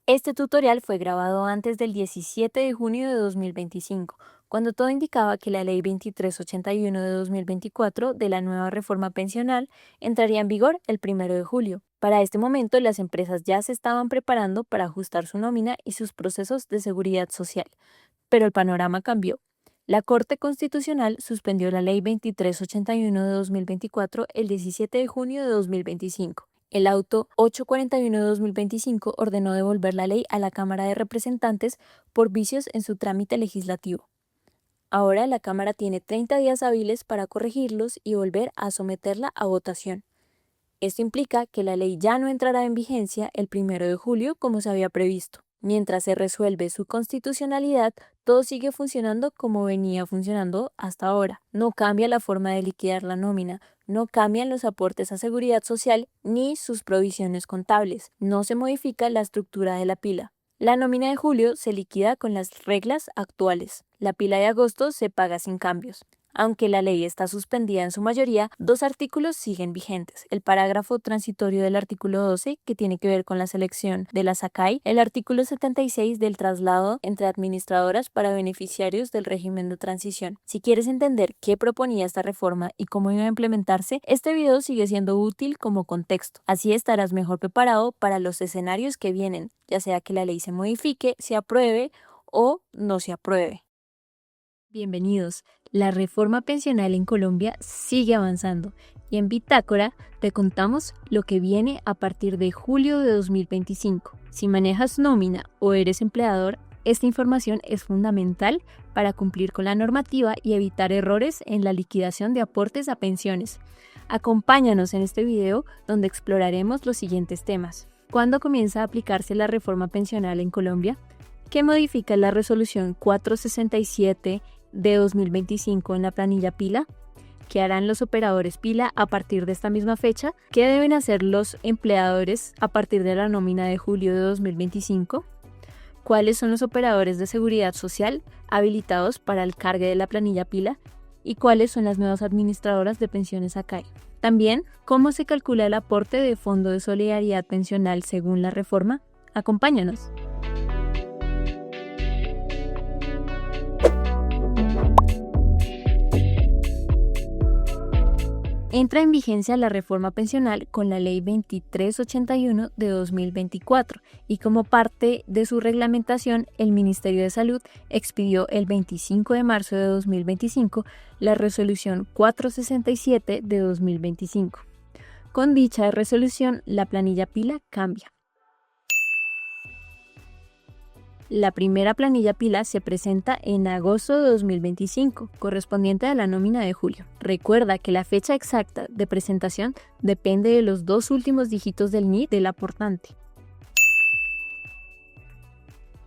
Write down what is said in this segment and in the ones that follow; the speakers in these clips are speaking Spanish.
Este tutorial fue grabado antes del 17 de junio de 2025, cuando todo indicaba que la Ley 2381 de 2024 de la nueva reforma pensional entraría en vigor el 1 de julio. Para este momento, las empresas ya se estaban preparando para ajustar su nómina y sus procesos de seguridad social, pero el panorama cambió. La Corte Constitucional suspendió la Ley 2381 de 2024 el 17 de junio de 2025. El auto 841 de 2025 ordenó devolver la ley a la Cámara de Representantes por vicios en su trámite legislativo. Ahora la Cámara tiene 30 días hábiles para corregirlos y volver a someterla a votación. Esto implica que la ley ya no entrará en vigencia el 1 de julio como se había previsto. Mientras se resuelve su constitucionalidad, todo sigue funcionando como venía funcionando hasta ahora. No cambia la forma de liquidar la nómina, no cambian los aportes a seguridad social ni sus provisiones contables, no se modifica la estructura de la pila. La nómina de julio se liquida con las reglas actuales. La pila de agosto se paga sin cambios. Aunque la ley está suspendida en su mayoría, dos artículos siguen vigentes. El parágrafo transitorio del artículo 12, que tiene que ver con la selección de la SACAI, el artículo 76 del traslado entre administradoras para beneficiarios del régimen de transición. Si quieres entender qué proponía esta reforma y cómo iba a implementarse, este video sigue siendo útil como contexto. Así estarás mejor preparado para los escenarios que vienen, ya sea que la ley se modifique, se apruebe o no se apruebe. Bienvenidos. La reforma pensional en Colombia sigue avanzando y en Bitácora te contamos lo que viene a partir de julio de 2025. Si manejas nómina o eres empleador, esta información es fundamental para cumplir con la normativa y evitar errores en la liquidación de aportes a pensiones. Acompáñanos en este video donde exploraremos los siguientes temas. ¿Cuándo comienza a aplicarse la reforma pensional en Colombia? ¿Qué modifica la resolución 467 de 2025 en la planilla pila? ¿Qué harán los operadores pila a partir de esta misma fecha? ¿Qué deben hacer los empleadores a partir de la nómina de julio de 2025? ¿Cuáles son los operadores de seguridad social habilitados para el cargue de la planilla pila? ¿Y cuáles son las nuevas administradoras de pensiones ACAI? También, ¿cómo se calcula el aporte de Fondo de Solidaridad Pensional según la reforma? Acompáñanos. Entra en vigencia la reforma pensional con la Ley 2381 de 2024 y como parte de su reglamentación, el Ministerio de Salud expidió el 25 de marzo de 2025 la resolución 467 de 2025. Con dicha resolución, la planilla pila cambia. La primera planilla pila se presenta en agosto de 2025, correspondiente a la nómina de julio. Recuerda que la fecha exacta de presentación depende de los dos últimos dígitos del NID del aportante.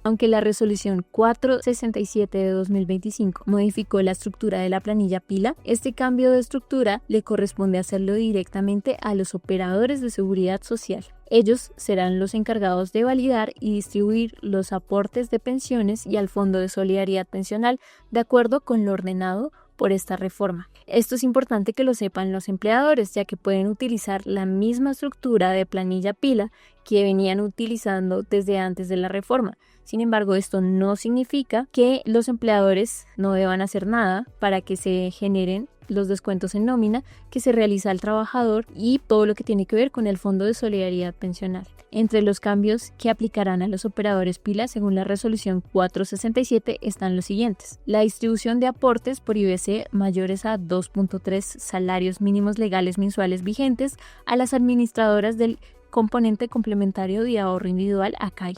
Aunque la resolución 467 de 2025 modificó la estructura de la planilla pila, este cambio de estructura le corresponde hacerlo directamente a los operadores de seguridad social. Ellos serán los encargados de validar y distribuir los aportes de pensiones y al Fondo de Solidaridad Pensional de acuerdo con lo ordenado por esta reforma. Esto es importante que lo sepan los empleadores, ya que pueden utilizar la misma estructura de planilla pila que venían utilizando desde antes de la reforma. Sin embargo, esto no significa que los empleadores no deban hacer nada para que se generen los descuentos en nómina que se realiza al trabajador y todo lo que tiene que ver con el Fondo de Solidaridad Pensional. Entre los cambios que aplicarán a los operadores pila según la resolución 467 están los siguientes: la distribución de aportes por IBC mayores a 2.3 salarios mínimos legales mensuales vigentes a las administradoras del componente complementario de ahorro individual ACAI.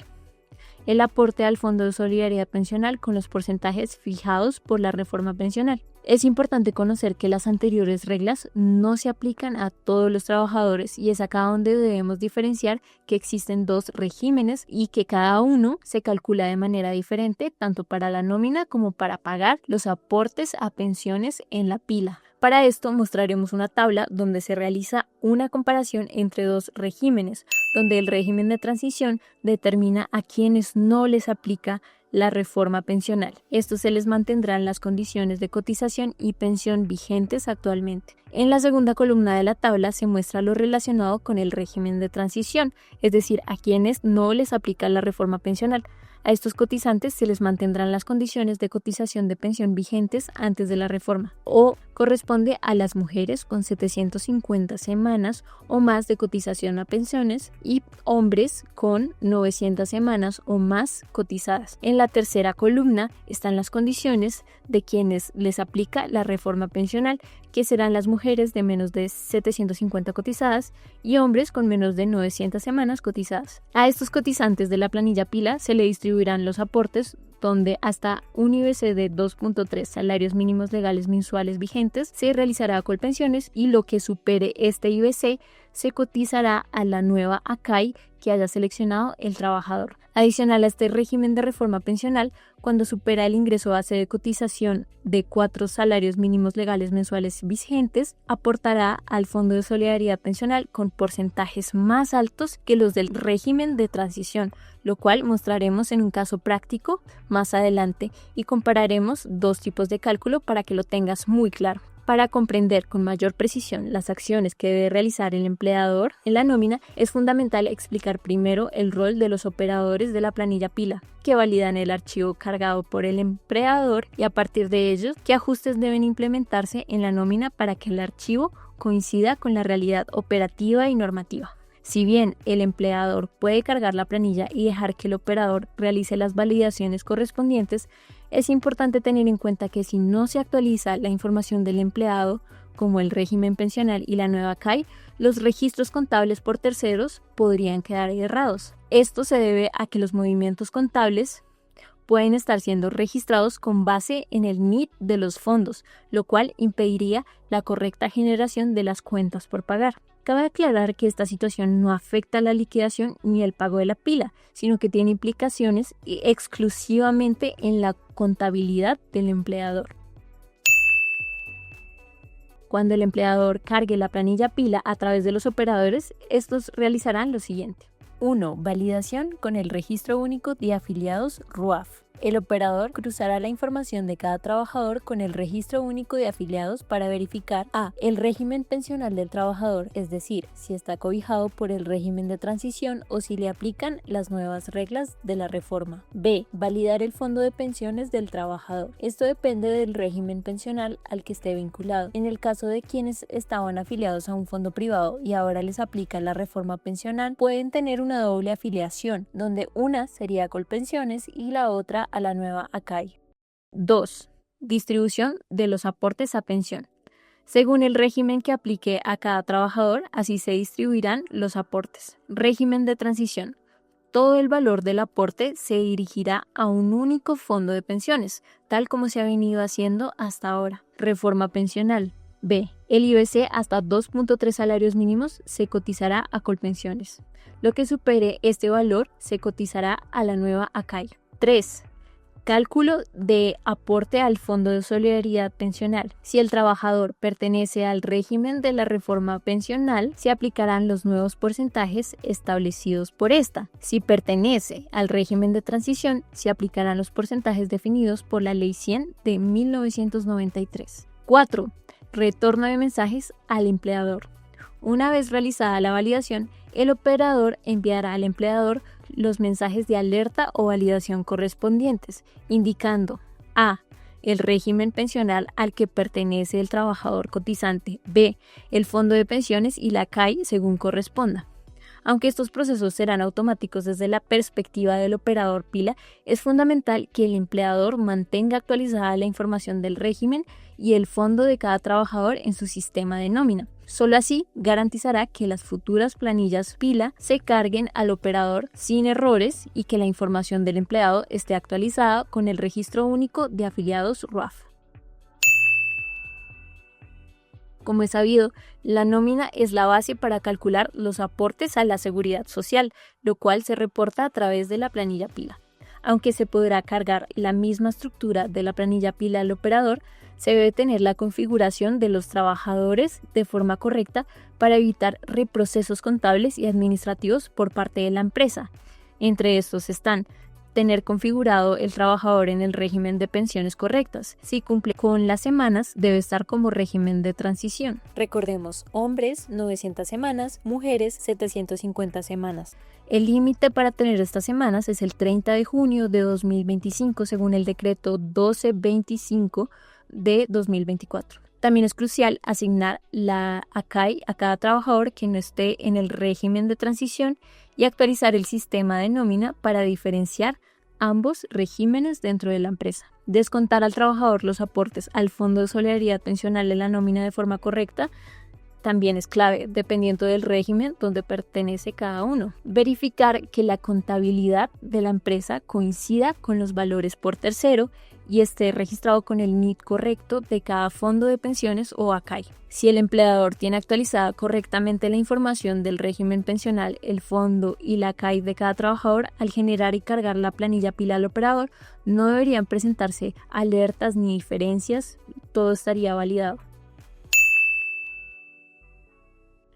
El aporte al Fondo de Solidaridad Pensional con los porcentajes fijados por la reforma pensional. Es importante conocer que las anteriores reglas no se aplican a todos los trabajadores y es acá donde debemos diferenciar que existen dos regímenes y que cada uno se calcula de manera diferente tanto para la nómina como para pagar los aportes a pensiones en la pila. Para esto mostraremos una tabla donde se realiza una comparación entre dos regímenes, donde el régimen de transición determina a quienes no les aplica la reforma pensional. Estos se les mantendrán las condiciones de cotización y pensión vigentes actualmente. En la segunda columna de la tabla se muestra lo relacionado con el régimen de transición, es decir, a quienes no les aplica la reforma pensional. A estos cotizantes se les mantendrán las condiciones de cotización de pensión vigentes antes de la reforma, o corresponde a las mujeres con 750 semanas o más de cotización a pensiones y hombres con 900 semanas o más cotizadas. En la tercera columna están las condiciones de quienes les aplica la reforma pensional, que serán las mujeres de menos de 750 cotizadas y hombres con menos de 900 semanas cotizadas. A estos cotizantes de la planilla pila se le distribuirán los aportes, donde hasta un IBC de 2.3 salarios mínimos legales mensuales vigentes se realizará a Colpensiones, y lo que supere este IBC se cotizará a la nueva ACAI que haya seleccionado el trabajador. Adicional a este régimen de reforma pensional, cuando supera el ingreso base de cotización de 4 salarios mínimos legales mensuales vigentes, aportará al Fondo de Solidaridad Pensional con porcentajes más altos que los del régimen de transición, lo cual mostraremos en un caso práctico más adelante, y compararemos dos tipos de cálculo para que lo tengas muy claro. Para comprender con mayor precisión las acciones que debe realizar el empleador en la nómina, es fundamental explicar primero el rol de los operadores de la planilla pila, que validan el archivo cargado por el empleador, y a partir de ellos, qué ajustes deben implementarse en la nómina para que el archivo coincida con la realidad operativa y normativa. Si bien el empleador puede cargar la planilla y dejar que el operador realice las validaciones correspondientes, es importante tener en cuenta que si no se actualiza la información del empleado, como el régimen pensional y la nueva CAI, los registros contables por terceros podrían quedar errados. Esto se debe a que los movimientos contables pueden estar siendo registrados con base en el NIT de los fondos, lo cual impediría la correcta generación de las cuentas por pagar. Cabe aclarar que esta situación no afecta a la liquidación ni el pago de la pila, sino que tiene implicaciones exclusivamente en la contabilidad del empleador. Cuando el empleador cargue la planilla pila a través de los operadores, estos realizarán lo siguiente. 1. Validación con el Registro Único de Afiliados RUAF. El operador cruzará la información de cada trabajador con el Registro Único de Afiliados para verificar a. El régimen pensional del trabajador, es decir, si está cobijado por el régimen de transición o si le aplican las nuevas reglas de la reforma. B. Validar el fondo de pensiones del trabajador. Esto depende del régimen pensional al que esté vinculado. En el caso de quienes estaban afiliados a un fondo privado y ahora les aplica la reforma pensional, pueden tener una doble afiliación, donde una sería a Colpensiones y la otra a la nueva ACAI. 2. Distribución de los aportes a pensión. Según el régimen que aplique a cada trabajador, así se distribuirán los aportes. Régimen de transición. Todo el valor del aporte se dirigirá a un único fondo de pensiones, tal como se ha venido haciendo hasta ahora. Reforma pensional. B. El IBC hasta 2.3 salarios mínimos se cotizará a Colpensiones. Lo que supere este valor se cotizará a la nueva ACAI. 3. Cálculo de aporte al Fondo de Solidaridad Pensional. Si el trabajador pertenece al régimen de la reforma pensional, se aplicarán los nuevos porcentajes establecidos por esta. Si pertenece al régimen de transición, se aplicarán los porcentajes definidos por la Ley 100 de 1993. 4. Retorno de mensajes al empleador. Una vez realizada la validación, el operador enviará al empleador los mensajes de alerta o validación correspondientes, indicando a. El régimen pensional al que pertenece el trabajador cotizante, b. El fondo de pensiones y la CAI según corresponda. Aunque estos procesos serán automáticos desde la perspectiva del operador pila, es fundamental que el empleador mantenga actualizada la información del régimen y el fondo de cada trabajador en su sistema de nómina. Solo así garantizará que las futuras planillas pila se carguen al operador sin errores y que la información del empleado esté actualizada con el Registro Único de Afiliados RUAF. Como es sabido, la nómina es la base para calcular los aportes a la seguridad social, lo cual se reporta a través de la planilla pila. Aunque se podrá cargar la misma estructura de la planilla pila al operador, se debe tener la configuración de los trabajadores de forma correcta para evitar reprocesos contables y administrativos por parte de la empresa. Entre estos están tener configurado el trabajador en el régimen de pensiones correctas. Si cumple con las semanas, debe estar como régimen de transición. Recordemos, hombres 900 semanas, mujeres 750 semanas. El límite para tener estas semanas es el 30 de junio de 2025 según el decreto 1225 de 2024. También es crucial asignar la ACAI a cada trabajador que no esté en el régimen de transición y actualizar el sistema de nómina para diferenciar ambos regímenes dentro de la empresa. Descontar al trabajador los aportes al Fondo de Solidaridad Pensional de la nómina de forma correcta también es clave, dependiendo del régimen donde pertenece cada uno. Verificar que la contabilidad de la empresa coincida con los valores por tercero y esté registrado con el NIT correcto de cada fondo de pensiones o ACAI. Si el empleador tiene actualizada correctamente la información del régimen pensional, el fondo y la ACAI de cada trabajador, al generar y cargar la planilla pila al operador, no deberían presentarse alertas ni diferencias, todo estaría validado.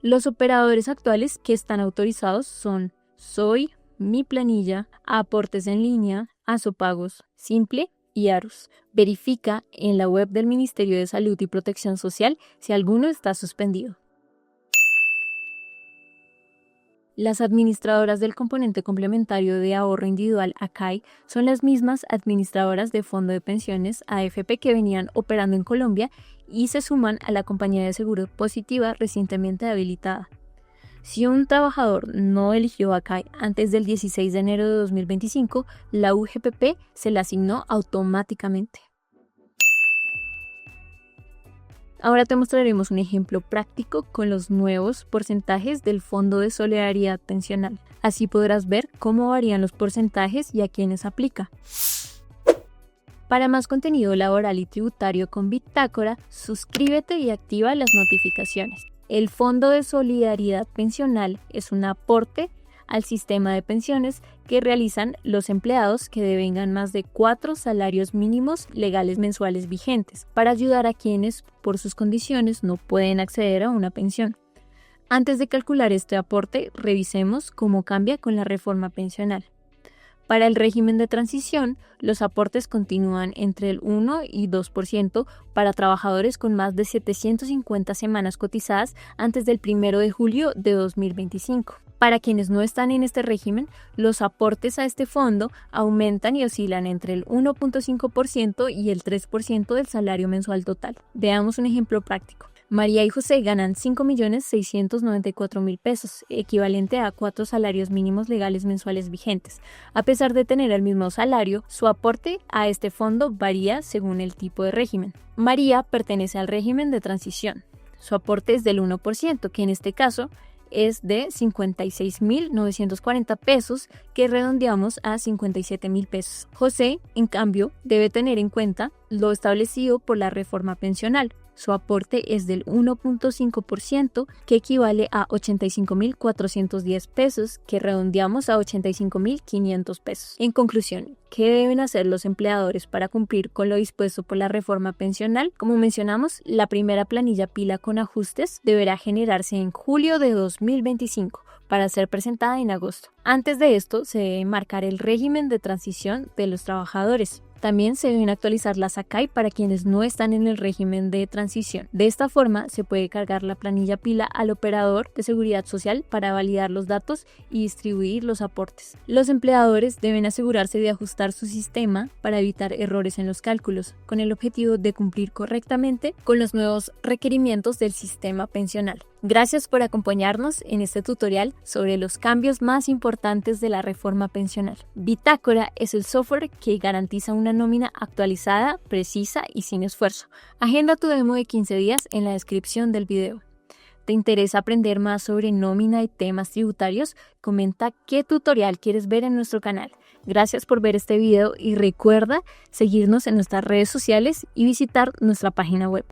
Los operadores actuales que están autorizados son Soy, Mi Planilla, Aportes en Línea, Azopagos, Simple y Arus. Verifica en la web del Ministerio de Salud y Protección Social si alguno está suspendido. Las administradoras del componente complementario de ahorro individual ACAI son las mismas administradoras de fondo de pensiones AFP que venían operando en Colombia y se suman a la compañía de seguro Positiva recientemente habilitada. Si un trabajador no eligió ACAI antes del 16 de enero de 2025, la UGPP se la asignó automáticamente. Ahora te mostraremos un ejemplo práctico con los nuevos porcentajes del Fondo de Solidaridad Pensional. Así podrás ver cómo varían los porcentajes y a quiénes aplica. Para más contenido laboral y tributario con Bitácora, suscríbete y activa las notificaciones. El Fondo de Solidaridad Pensional es un aporte al sistema de pensiones que realizan los empleados que devengan más de 4 salarios mínimos legales mensuales vigentes para ayudar a quienes por sus condiciones no pueden acceder a una pensión. Antes de calcular este aporte, revisemos cómo cambia con la reforma pensional. Para el régimen de transición, los aportes continúan entre el 1 y 2% para trabajadores con más de 750 semanas cotizadas antes del 1 de julio de 2025. Para quienes no están en este régimen, los aportes a este fondo aumentan y oscilan entre el 1.5% y el 3% del salario mensual total. Veamos un ejemplo práctico. María y José ganan 5.694.000 pesos, equivalente a 4 salarios mínimos legales mensuales vigentes. A pesar de tener el mismo salario, su aporte a este fondo varía según el tipo de régimen. María pertenece al régimen de transición. Su aporte es del 1%, que en este caso es de 56.940 pesos, que redondeamos a 57.000 pesos. José, en cambio, debe tener en cuenta lo establecido por la reforma pensional. Su aporte es del 1.5%, que equivale a 85.410 pesos, que redondeamos a 85.500 pesos. En conclusión, ¿qué deben hacer los empleadores para cumplir con lo dispuesto por la reforma pensional? Como mencionamos, la primera planilla pila con ajustes deberá generarse en julio de 2025 para ser presentada en agosto. Antes de esto, se debe marcar el régimen de transición de los trabajadores. También se deben actualizar las ACAI para quienes no están en el régimen de transición. De esta forma, se puede cargar la planilla pila al operador de seguridad social para validar los datos y distribuir los aportes. Los empleadores deben asegurarse de ajustar su sistema para evitar errores en los cálculos, con el objetivo de cumplir correctamente con los nuevos requerimientos del sistema pensional. Gracias por acompañarnos en este tutorial sobre los cambios más importantes de la reforma pensional. Bitácora es el software que garantiza una nómina actualizada, precisa y sin esfuerzo. Agenda tu demo de 15 días en la descripción del video. ¿Te interesa aprender más sobre nómina y temas tributarios? Comenta qué tutorial quieres ver en nuestro canal. Gracias por ver este video y recuerda seguirnos en nuestras redes sociales y visitar nuestra página web.